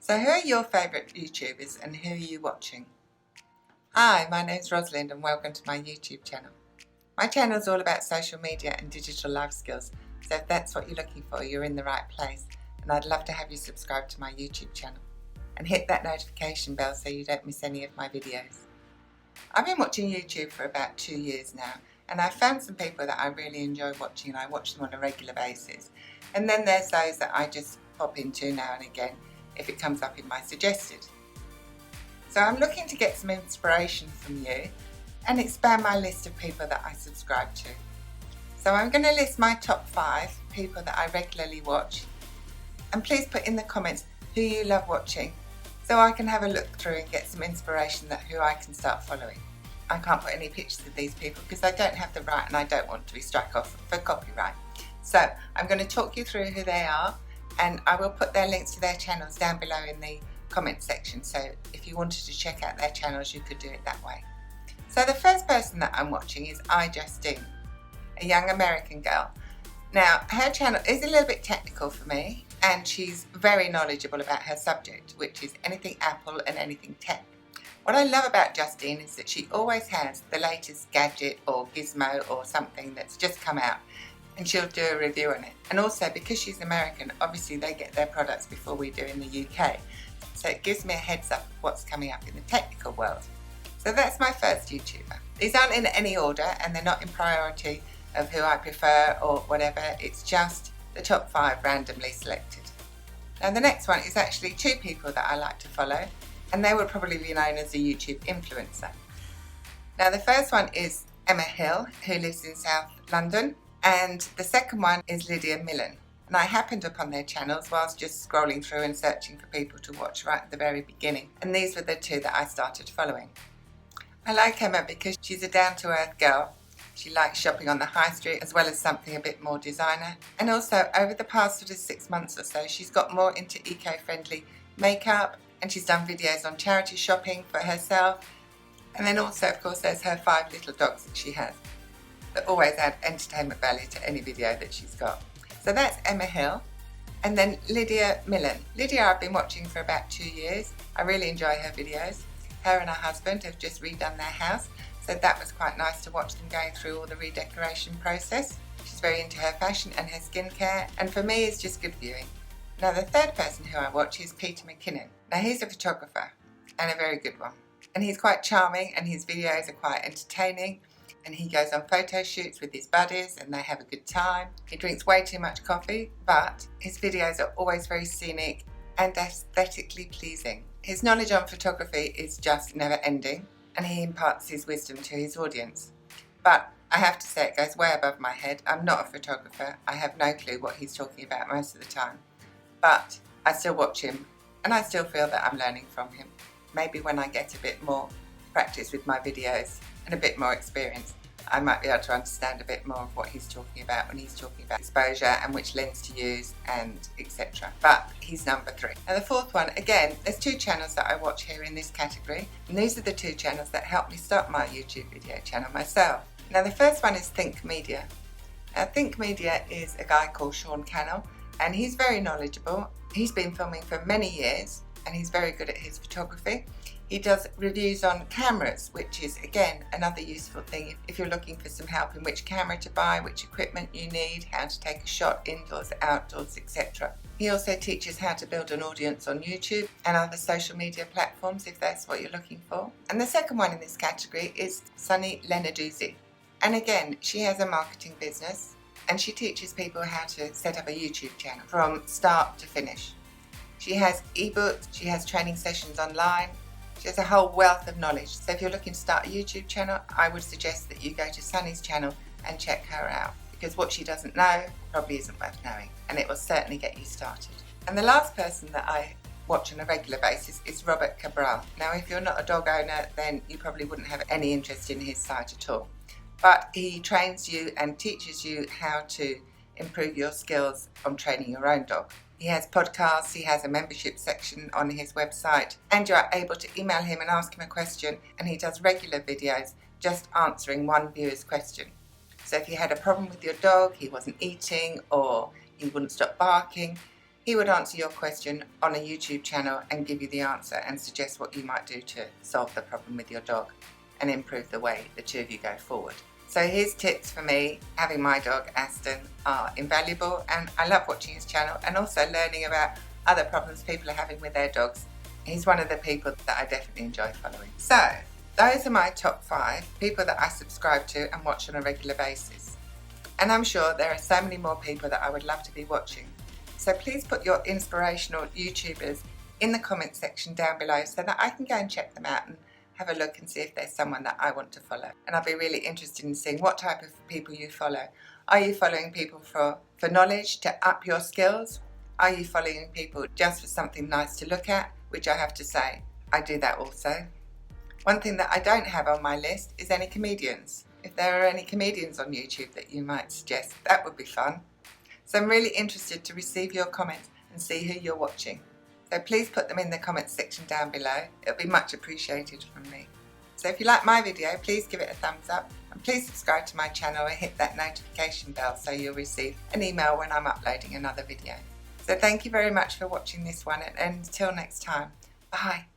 So who are your favourite YouTubers and who are you watching? Hi, my name's Rosalind and welcome to my YouTube channel. My channel is all about social media and digital life skills, so if that's what you're looking for, you're in the right place, and I'd love to have you subscribe to my YouTube channel and hit that notification bell so you don't miss any of my videos. I've been watching YouTube for about 2 years now, and I've found some people that I really enjoy watching and I watch them on a regular basis. And then there's those that I just pop into now and again if it comes up in my suggested. So I'm looking to get some inspiration from you and expand my list of people that I subscribe to. So I'm going to list my top 5 people that I regularly watch, and please put in the comments who you love watching so I can have a look through and get some inspiration that who I can start following. I can't put any pictures of these people because I don't have the right and I don't want to be struck off for copyright. So I'm going to talk you through who they are, and I will put their links to their channels down below in the comment section, so if you wanted to check out their channels you could do it that way. So the first person that I'm watching is Justine, a young American girl. Now her channel is a little bit technical for me, and she's very knowledgeable about her subject, which is anything Apple and anything tech. What I love about Justine is that she always has the latest gadget or gizmo or something that's just come out, and she'll do a review on it. And also, because she's American, obviously they get their products before we do in the UK. So it gives me a heads up of what's coming up in the technical world. So that's my first YouTuber. These aren't in any order and they're not in priority of who I prefer or whatever. It's just the top 5 randomly selected. Now the next one is actually 2 people that I like to follow, and they would probably be known as a YouTube influencer. Now the first one is Emma Hill, who lives in South London. And the second one is Lydia Millen. And I happened upon their channels whilst just scrolling through and searching for people to watch right at the very beginning. And these were the 2 that I started following. I like Emma because she's a down-to-earth girl. She likes shopping on the high street as well as something a bit more designer. And also over the past sort of 6 months or so, she's got more into eco-friendly makeup, and she's done videos on charity shopping for herself. And then also, of course, there's her 5 little dogs that she has that always add entertainment value to any video that she's got. So that's Emma Hill. And then Lydia Millen. Lydia I've been watching for about 2 years. I really enjoy her videos. Her and her husband have just redone their house, so that was quite nice to watch them going through all the redecoration process. She's very into her fashion and her skincare, and for me it's just good viewing. Now the third person who I watch is Peter McKinnon. Now he's a photographer, and a very good one. And he's quite charming, and his videos are quite entertaining. And he goes on photo shoots with his buddies and they have a good time. He drinks way too much coffee, but his videos are always very scenic and aesthetically pleasing. His knowledge on photography is just never ending, and he imparts his wisdom to his audience. But I have to say it goes way above my head. I'm not a photographer. I have no clue what he's talking about most of the time. But I still watch him and I still feel that I'm learning from him. Maybe when I get a bit more practice with my videos and a bit more experience, I might be able to understand a bit more of what he's talking about when he's talking about exposure and which lens to use and etc. But he's number 3. Now the fourth one, again, there's 2 channels that I watch here in this category, and these are the 2 channels that helped me start my YouTube video channel myself. Now the first one is Think Media. Now Think Media is a guy called Sean Cannell, and he's very knowledgeable. He's been filming for many years and he's very good at his photography. He does reviews on cameras, which is again another useful thing if you're looking for some help in which camera to buy, which equipment you need, how to take a shot indoors, outdoors, etc. He also teaches how to build an audience on YouTube and other social media platforms if that's what you're looking for. And the second one in this category is Sunny Lenarduzzi. And again, she has a marketing business and she teaches people how to set up a YouTube channel from start to finish. She has ebooks, she has training sessions online. She has a whole wealth of knowledge. So if you're looking to start a YouTube channel, I would suggest that you go to Sunny's channel and check her out, because what she doesn't know probably isn't worth knowing, and it will certainly get you started. And the last person that I watch on a regular basis is Robert Cabral. Now if you're not a dog owner, then you probably wouldn't have any interest in his site at all. But he trains you and teaches you how to improve your skills on training your own dog. He has podcasts, he has a membership section on his website, and you're able to email him and ask him a question, and he does regular videos just answering one viewer's question. So if you had a problem with your dog, he wasn't eating or he wouldn't stop barking, He would answer your question on a YouTube channel and give you the answer and suggest what you might do to solve the problem with your dog and improve the way the two of you go forward. So his tips for me, having my dog Aston, are invaluable, and I love watching his channel and also learning about other problems people are having with their dogs. He's one of the people that I definitely enjoy following. So those are my top 5 people that I subscribe to and watch on a regular basis. And I'm sure there are so many more people that I would love to be watching. So please put your inspirational YouTubers in the comment section down below so that I can go and check them out and have a look and see if there's someone that I want to follow. And I'll be really interested in seeing what type of people you follow. Are you following people for knowledge, to up your skills? Are you following people just for something nice to look at? Which I have to say, I do that also. One thing that I don't have on my list is any comedians. If there are any comedians on YouTube that you might suggest, that would be fun. So I'm really interested to receive your comments and see who you're watching. So please put them in the comments section down below. It'll be much appreciated from me. So if you like my video, please give it a thumbs up and please subscribe to my channel and hit that notification bell so you'll receive an email when I'm uploading another video. So thank you very much for watching this one, and until next time, bye.